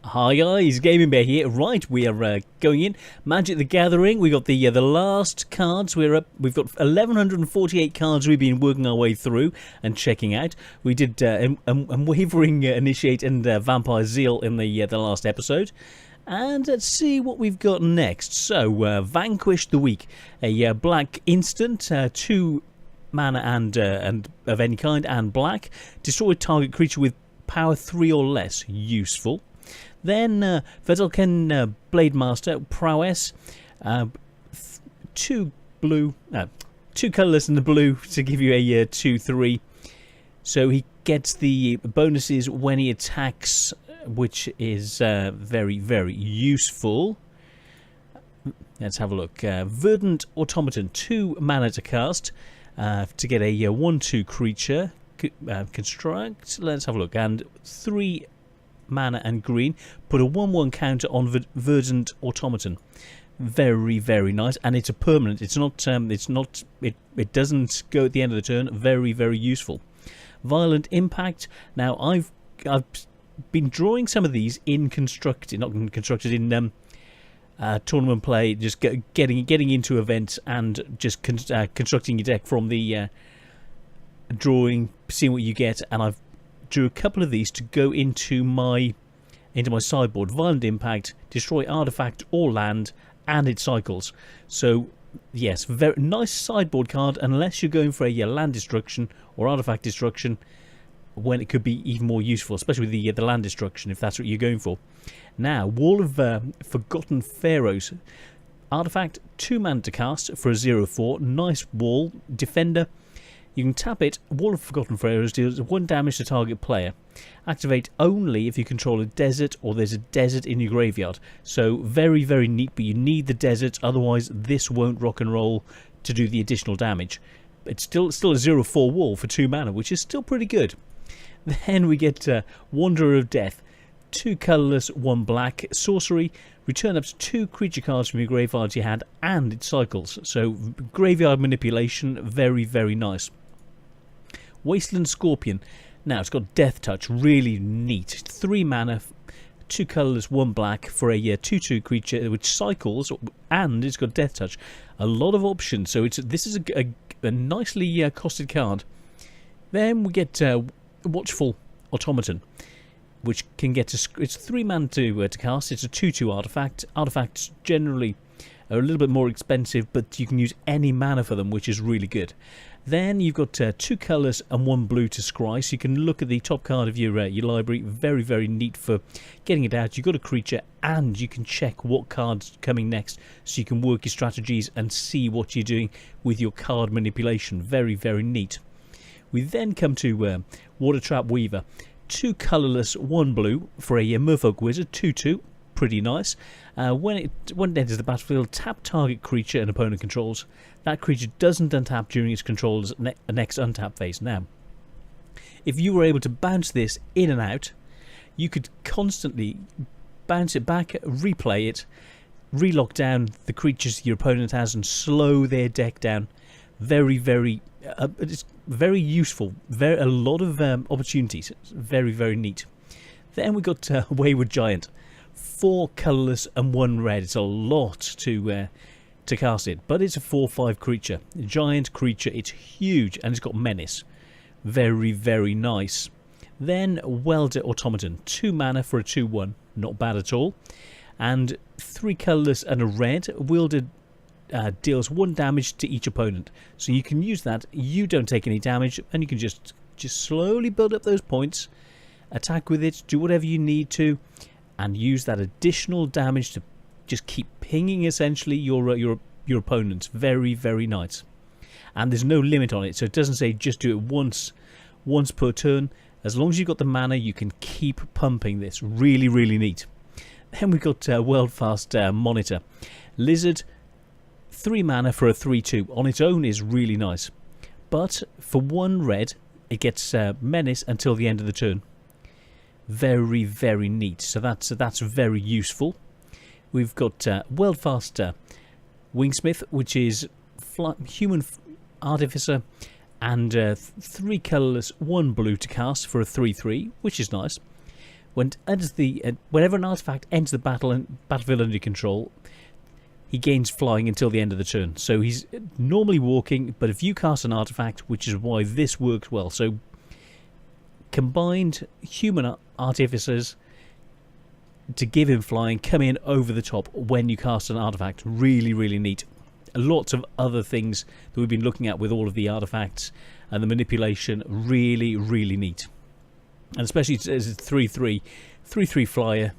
Hi guys, Gaming Bear here. Right, we are going in. Magic the Gathering. We got the last cards. We've got 1,148 cards we've been working our way through and checking out. We did Unwavering Initiate and Vampire Zeal in the last episode. And let's see what we've got next. So, Vanquish the Weak, a black instant, 2 mana and of any kind and black. Destroy target creature with power 3 or less. Useful. Then Vedalken Blade Master, Prowess, 2 colourless in the blue to give you a 2/3. So he gets the bonuses when he attacks, which is very, very useful. Let's have a look. Verdant Automaton, 2 mana to cast to get a 1/2 creature. Construct, let's have a look, and 3 mana and green, put a 1/1 counter on Verdant Automaton. Very, very nice, and it's a permanent. It doesn't go at the end of the turn. Very, very useful. Violent Impact. Now I've been drawing some of these in tournament play, just getting into events and just constructing your deck from the drawing, seeing what you get, and I've drew a couple of these to go into my sideboard. Violent Impact, destroy artifact or land, and it cycles. So yes, very nice sideboard card, unless you're going for a land destruction or artifact destruction, when it could be even more useful, especially with the land destruction, if that's what you're going for. Now, Wall of Forgotten Pharaohs, artifact, 2 mana to cast for a 0/4. Nice wall. Defender. You can tap it. Wall of Forgotten Pharaohs deals 1 damage to target player. Activate only if you control a desert or there's a desert in your graveyard. So very, very neat, but you need the desert, otherwise this won't rock and roll to do the additional damage. It's still a 0/4 wall for 2 mana, which is still pretty good. Then we get Wanderer of Death. 2 colourless, 1 black. Sorcery. Return up to 2 creature cards from your graveyard to your hand, and it cycles. So graveyard manipulation, very, very nice. Wasteland Scorpion. Now it's got Death Touch, really neat. 3 mana, 2 colourless, 1 black for a 2/2 creature which cycles, and it's got Death Touch. A lot of options, so this is a nicely costed card. Then we get Watchful Automaton, which can get it's 3 mana to cast. It's a 2/2 artifact. Artifacts generally are a little bit more expensive, but you can use any mana for them, which is really good. Then you've got 2 colours and 1 blue to scry, so you can look at the top card of your library. Very, very neat for getting it out. You've got a creature, and you can check what card's coming next, so you can work your strategies and see what you're doing with your card manipulation. Very, very neat. We then come to Water Trap Weaver. 2 colourless, 1 blue for a Merfolk Wizard, 2/2. Pretty nice. When it enters the battlefield, tap target creature an opponent controls. That creature doesn't untap during its control's next untap phase. Now, if you were able to bounce this in and out, you could constantly bounce it back, replay it, relock down the creatures your opponent has, and slow their deck down. Very, very, it's very useful. A lot of opportunities. It's very, very neat. Then we got Wayward Giant. 4 colourless and 1 red. It's a lot to cast it, but it's a 4/5 creature. Giant creature. It's huge, and it's got menace. Very, very nice. Then Welder Automaton. 2 mana for a 2/1. Not bad at all. And 3 colourless and a red. Wielded deals 1 damage to each opponent. So you can use that. You don't take any damage, and you can just slowly build up those points. Attack with it. Do whatever you need to. And use that additional damage to just keep pinging essentially your opponents. Very, very nice. And there's no limit on it, so it doesn't say just do it once per turn. As long as you've got the mana, you can keep pumping this. Really, really neat. Then we've got Worldfast Monitor. Lizard, 3 mana for a 3/2. On its own is really nice, but for 1 red, it gets menace until the end of the turn. Very, very neat. So that's very useful. We've got Worldfast Wingsmith, which is human artificer, and 3 colourless, 1 blue to cast for a 3/3, which is nice. Whenever an artifact enters the battlefield under control, he gains flying until the end of the turn. So he's normally walking, but if you cast an artifact, which is why this works well. So combined human artificers to give him flying, come in over the top when you cast an artifact. Really, really neat. Lots of other things that we've been looking at with all of the artifacts and the manipulation. Really, really neat. And especially as a 3/3 flyer,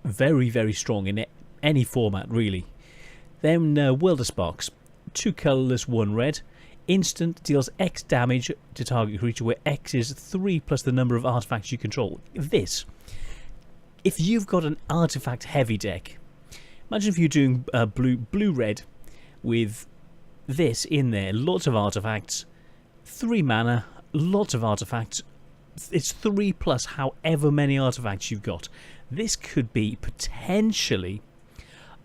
very, very strong in any format, really. Then World of Sparks, 2 colourless, 1 red. Instant, deals X damage to target creature, where X is 3 plus the number of artifacts you control. If you've got an artifact heavy deck, imagine if you're doing blue-red with this in there, lots of artifacts, 3 mana, lots of artifacts. It's 3 plus however many artifacts you've got. This could be potentially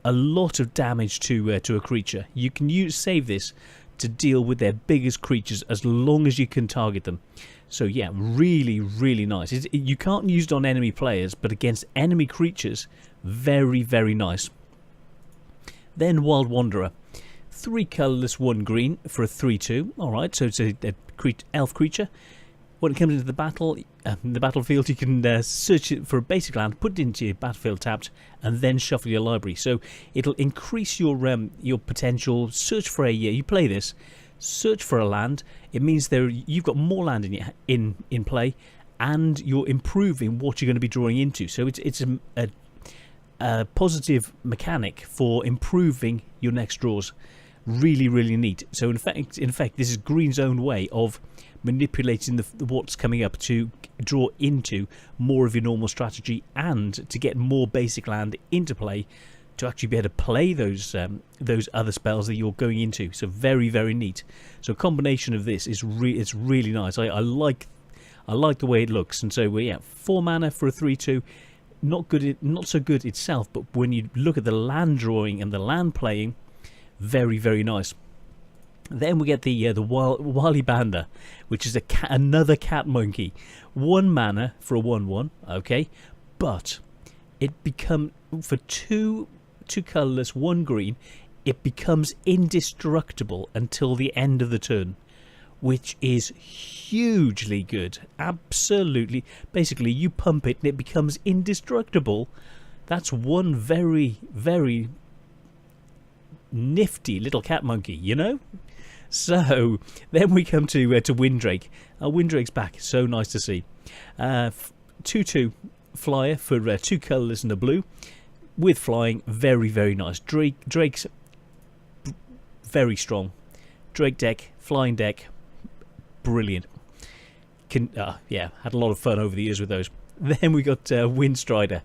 a lot of damage to a creature. You can save this to deal with their biggest creatures as long as you can target them. So yeah, really, really nice. You can't use it on enemy players, but against enemy creatures, very, very nice. Then Wild Wanderer, 3 colourless, 1 green for a 3/2. Alright, so it's a elf creature. When it comes into the battlefield, you can search it for a basic land, put it into your battlefield tapped, and then shuffle your library. So it'll increase your potential. Search for you play this, search for a land. It means you've got more land in play, and you're improving what you're going to be drawing into. So it's a positive mechanic for improving your next draws. Really, really neat. So in fact, this is Green's own way of manipulating what's coming up to draw into more of your normal strategy and to get more basic land into play to actually be able to play those other spells that you're going into. So very, very neat. So a combination of this is it's really nice. I like the way it looks. And so 4 mana for a 3/2. Not so good itself, but when you look at the land drawing and the land playing, very, very nice. Then we get the Wily Banda, which is another cat monkey. 1 mana for a 1/1, okay, but it becomes for 2 colourless, 1 green. It becomes indestructible until the end of the turn, which is hugely good. Absolutely, basically, you pump it and it becomes indestructible. That's one very, very nifty little cat monkey, you know. So then we come to Windrake. Windrake's back. So nice to see. 2/2 flyer for 2 colourless and a blue with flying. Very, very nice. Drake's very strong. Drake deck, flying deck, brilliant. Had a lot of fun over the years with those. Then we got Windstrider.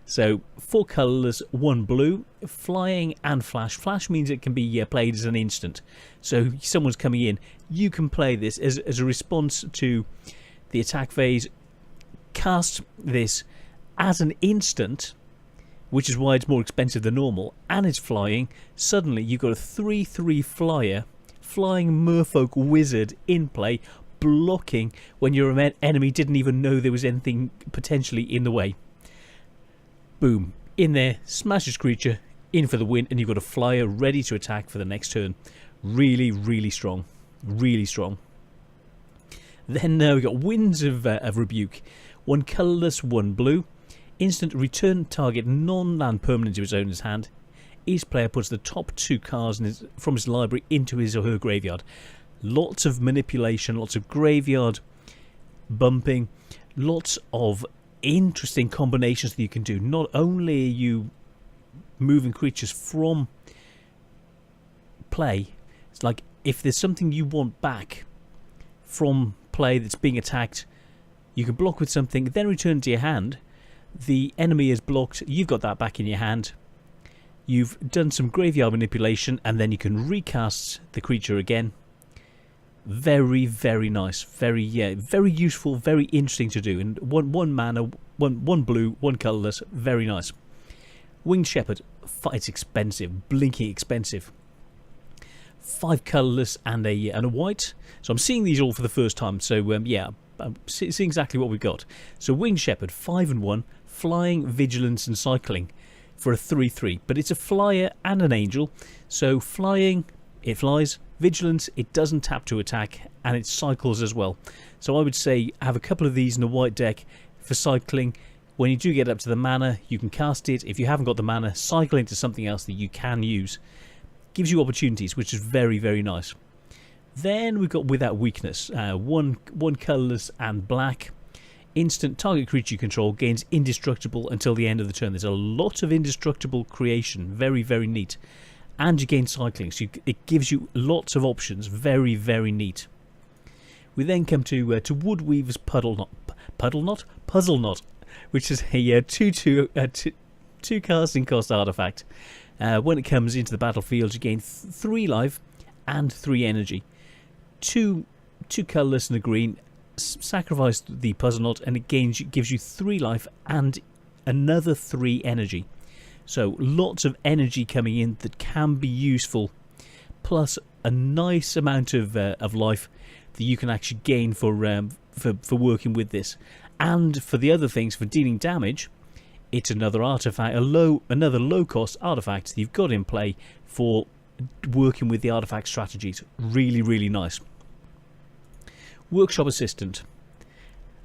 So 4 colourless, 1 blue, flying and flash. Flash means it can be played as an instant. So someone's coming in, you can play this as a response to the attack phase. Cast this as an instant, which is why it's more expensive than normal, and it's flying. Suddenly you've got a 3/3 flyer, flying merfolk wizard in play, blocking when your enemy didn't even know there was anything potentially in the way. Boom, in there, smashes creature, in for the win, and you've got a flyer ready to attack for the next turn. Really, really strong. Really strong. Then we've got Winds of Rebuke. 1 colourless, 1 blue. Instant, return target non-land permanent to his owner's hand. Each player puts the top 2 cards from his library into his or her graveyard. Lots of manipulation, lots of graveyard bumping, lots of interesting combinations that you can do. Not only are you moving creatures from play, it's like if there's something you want back from play that's being attacked, you can block with something, then return to your hand. The enemy is blocked, you've got that back in your hand. You've done some graveyard manipulation, and then you can recast the creature again. Very, very nice. Very useful, very interesting to do. And one mana, one blue, 1 colourless, very nice. Winged Shepherd, it's expensive, blinking expensive. 5 colourless and a white. So I'm seeing these all for the first time. So I'm seeing exactly what we've got. So Winged Shepherd, 5 and 1, flying, vigilance and cycling for a 3/3, but it's a flyer and an angel. So flying, it flies, vigilance, it doesn't tap to attack, and it cycles as well. So I would say have a couple of these in a white deck for cycling. When you do get up to the mana, you can cast it. If you haven't got the mana, cycle into something else that you can use. Gives you opportunities, which is very, very nice. Then we've got Without Weakness, one colourless and black. Instant, target creature you control gains indestructible until the end of the turn. There's a lot of indestructible creation, very, very neat. And you gain cycling, so it gives you lots of options, very, very neat. We then come to Woodweaver's Puzzle Knot, which is a 2 casting cost artifact. When it comes into the battlefield, you gain 3 life and 3 energy. Two colourless and a green. Sacrifice the Puzzle Knot, and it gives you 3 life and another 3 energy. So lots of energy coming in that can be useful, plus a nice amount of life that you can actually gain for working with this. And for the other things, for dealing damage, it's another artifact, another low cost artifact that you've got in play for working with the artifact strategies. Really, really nice. Workshop Assistant.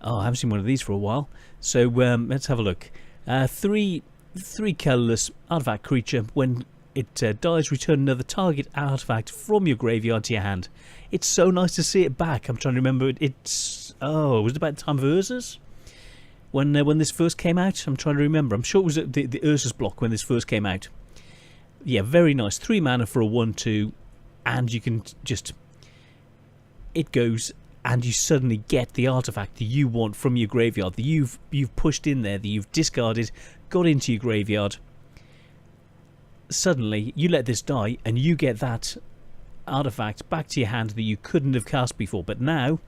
Oh, I haven't seen one of these for a while. So let's have a look. 3 colourless artifact creature. When it dies, return another target artifact from your graveyard to your hand. It's so nice to see it back. I'm trying to remember. Was it about the time of Urza's? When this first came out? I'm trying to remember. I'm sure it was the Urza's block when this first came out. Yeah, very nice. 3 mana for a 1/2, and you can just... It goes... and you suddenly get the artifact that you want from your graveyard, that you've pushed in there, that you've discarded, got into your graveyard. Suddenly, you let this die, and you get that artifact back to your hand that you couldn't have cast before. But now,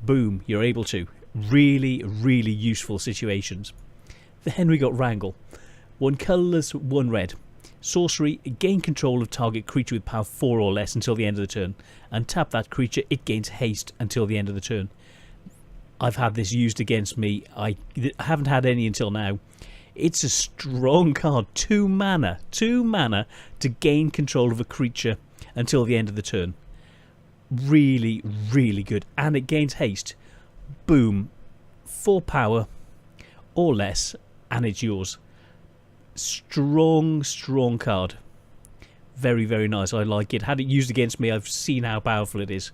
boom, you're able to. Really, really useful situations. Then we got Wrangle. 1 colourless, 1 red. Sorcery, gain control of target creature with power 4 or less until the end of the turn. And tap that creature, it gains haste until the end of the turn. I've had this used against me. I haven't had any until now. It's a strong card. 2 mana to gain control of a creature until the end of the turn. Really, really good. And it gains haste. Boom. 4 power or less, and it's yours. Strong card. Very, very nice. I like it. Had it used against me, I've seen how powerful it is.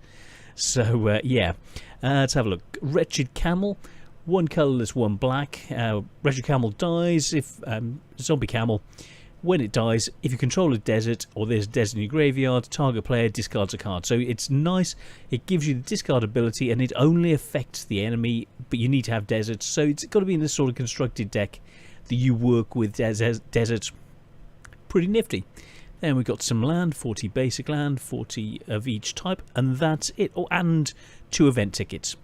So yeah, let's have a look. Wretched Camel, 1 colourless, 1 black. Wretched Camel dies if zombie camel. When it dies, if you control a desert or there's a desert in your graveyard, target player discards a card. So it's nice. It gives you the discard ability, and it only affects the enemy, but you need to have deserts. So it's got to be in this sort of constructed deck that you work with deserts. Pretty nifty. Then we've got some land, 40 basic land, 40 of each type, and that's it. Oh, and 2 event tickets,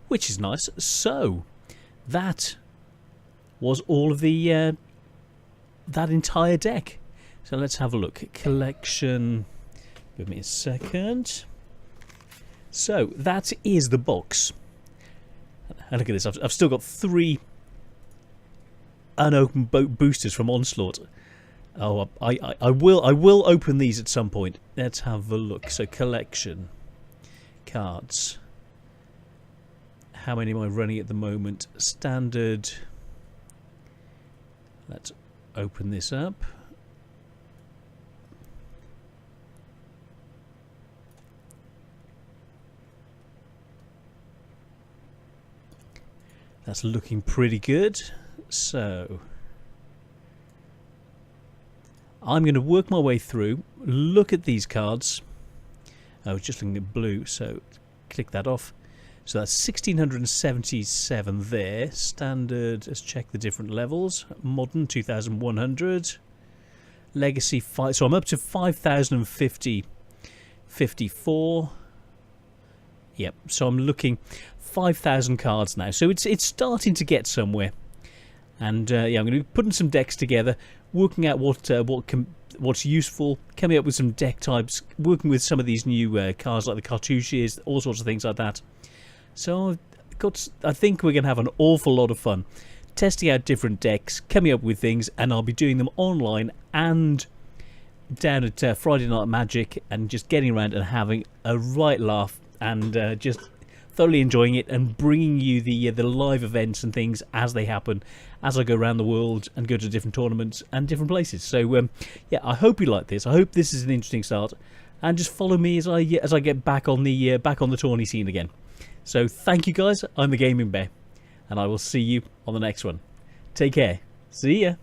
which is nice. So that was all of the that entire deck. So let's have a look. Collection. Give me a second. So that is the box. And look at this. I've still got 3 unopened boosters from Onslaught. Oh, I will open these at some point. Let's have a look. So collection cards. How many am I running at the moment? Standard. Let's open this up. That's looking pretty good. So I'm going to work my way through, look at these cards. I was just looking at blue, so click that off. So that's 1677 there. Standard, let's check the different levels. Modern, 2100. Legacy, 5. So I'm up to 5050. 54. Yep, so I'm looking 5,000 cards now. So it's starting to get somewhere. And yeah, I'm going to be putting some decks together, working out what's useful, coming up with some deck types, working with some of these new cards like the cartouches, all sorts of things like that. So I think we're going to have an awful lot of fun. testing out different decks, coming up with things, and I'll be doing them online and down at Friday Night Magic, and just getting around and having a right laugh, and just thoroughly enjoying it, and bringing you the live events and things as they happen, as I go around the world and go to different tournaments and different places. So yeah, I hope you like this. I hope this is an interesting start, and just follow me as I get back on the tourney scene again. So thank you guys. I'm the Gaming Bear, and I will see you on the next one. Take care. See ya.